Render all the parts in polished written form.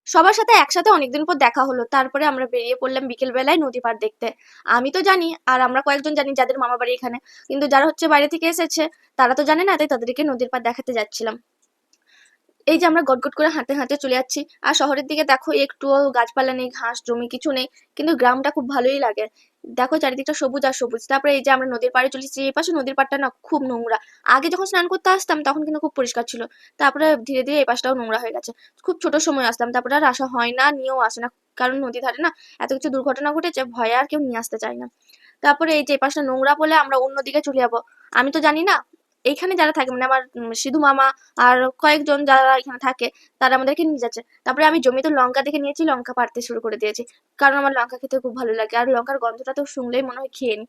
সবার সাথে একসাথে অনেকদিন পর দেখা হলো। তারপরে আমরা বেরিয়ে পড়লাম বিকেল বেলায় নদী পাড় দেখতে। আমি তো জানি আর আমরা কয়েকজন জানি যাদের মামা বাড়ি এখানে। কিন্তু যারা হচ্ছে বাইরে থেকে এসেছে তারা তো জানে না, তাই তাদেরকে নদীর পাড় দেখাতে যাচ্ছিলাম। এই যে আমরা গটগট করে হাঁটতে হাঁটতে চলে যাচ্ছি। আর শহরের দিকে দেখো একটুও গাছপালা নেই, ঘাস জমি কিছু নেই, কিন্তু গ্রামটা খুব ভালোই লাগে। দেখো চারিদিকটা সবুজ আর সবুজ। তারপরে এই যে আমরা নদীর পাড়ে চলে এসেছি, এই পাশে নদীর পাড়টা না খুব নোংরা। আগে যখন স্নান করতে আসতাম তখন কিন্তু খুব পরিষ্কার ছিল। তারপরে ধীরে ধীরে এই পাশটাও নোংরা হয়ে গেছে। খুব ছোট সময় আসতাম, তারপরে আর আসা হয় না, নিয়েও আসে না। কারণ নদী ধারে না এত কিছু দুর্ঘটনা ঘটেছে, ভয়ে আর কেউ নিয়ে আসতে চায় না। তারপরে এই যে এই পাশটা নোংরা বলে আমরা অন্যদিকে চলে যাবো। আমি তো জানি না এইখানে যারা থাকে মানে আমার সিধু মামা আর কয়েকজন যারা এখানে থাকে তারা আমাদেরকে নিয়ে যাচ্ছে। তারপরে আমি জমিতে লঙ্কা দেখে নিয়েছি, লঙ্কা পাড়তে শুরু করে দিয়েছি। কারণ আমার লঙ্কা খেতে খুব ভালো লাগে আর লঙ্কার গন্ধটা তো শুনলেই মনে হয় খেয়ে নি।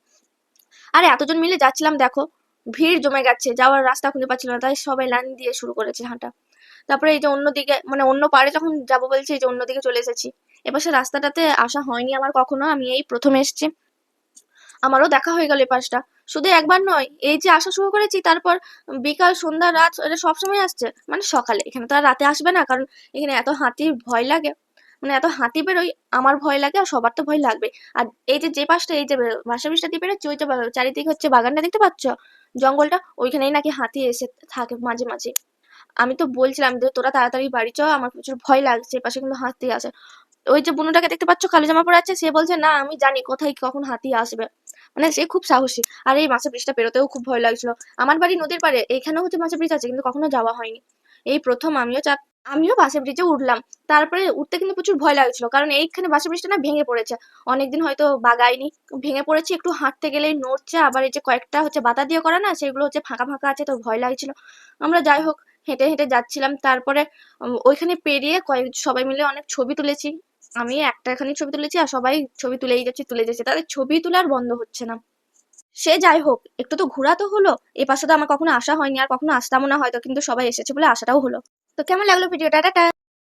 আরে এতজন মিলে যাচ্ছিলাম দেখো, ভিড় জমে গেছে, যাওয়ার রাস্তা খুঁজে পাচ্ছিল না, তাই সবাই লাইন দিয়ে শুরু করেছে হাঁটা। তারপরে এই যে অন্যদিকে মানে অন্য পাড়ে যখন যাবো বলছি, এই যে অন্যদিকে চলে এসেছি। এপাশে রাস্তাটাতে আসা হয়নি আমার কখনো, আমি এই প্রথম এসেছি। আমারও দেখা হয়ে গেল এই পাশটা। শুধু একবার নয়, এই যে আসা শুরু করেছি তারপর বিকাল সন্ধ্যা রাত এটা সবসময় আসছে, মানে সকালে। এখানে তো আর রাতে আসবে না, কারণ এখানে এত হাতির ভয় লাগে, মানে এত হাতি বেরোয়, আমার ভয় লাগে আর সবার তো ভয় লাগবে। আর এই যে যে পাশটা এই যে ভাষা বৃষ্টি দিয়ে বেরোচ্ছে, ওই যে চারিদিকে হচ্ছে বাগানটা দেখতে পাচ্ছ, জঙ্গলটা, ওইখানেই নাকি হাতি এসে থাকে মাঝে মাঝে। আমি তো বলছিলাম যে তোরা তাড়াতাড়ি বাড়ি চ, আমার প্রচুর ভয় লাগছে, পাশে কিন্তু হাতি আছে। ওই যে বুনুটাকে দেখতে পাচ্ছ কালো জামা পরে আছে, সে বলছে না আমি জানি কোথায় কখন হাতি আসবে। মানে সে খুব সাহসী। আর এই মাছের ব্রিজটা পেরোতেও খুব ভয় লাগছিল। আমার বাড়ি নদীর পাড়ে, এখানেও হচ্ছে মাছের ব্রিজ আছে, কিন্তু কখনো যাওয়া হয়নি। এই প্রথম আমিও বাসের ব্রিজে উঠলাম। তারপরে উঠতে কিন্তু প্রচুর ভয় লাগছিল, কারণ এইখানে বাসের ব্রিজটা না ভেঙে পড়েছে। অনেকদিন হয়তো বাগায়নি, ভেঙে পড়েছে, একটু হাঁটতে গেলেই নড়ছে। আবার এই যে কয়েকটা হচ্ছে বাতা দিয়ে করা না, সেগুলো হচ্ছে ফাঁকা ফাঁকা আছে, তো ভয় লাগছিল। আমরা যাই হোক হেঁটে হেঁটে যাচ্ছিলাম। তারপরে ওইখানে পেরিয়ে সবাই মিলে অনেক ছবি তুলেছি। আমি একটা খানি ছবি তুলেছি আর সবাই ছবি তুলে যাচ্ছে, তাদের ছবি তোলা আর বন্ধ হচ্ছে না। সে যাই হোক, একটু তো ঘোরা তো হলো। এই পাশে তো আমার কখনো আসা হয়নি আর কখনো আসতামও না হয়তো, কিন্তু সবাই এসেছে বলে আসাটাও হলো। তো কেমন লাগলো ভিডিওটা? টাটা।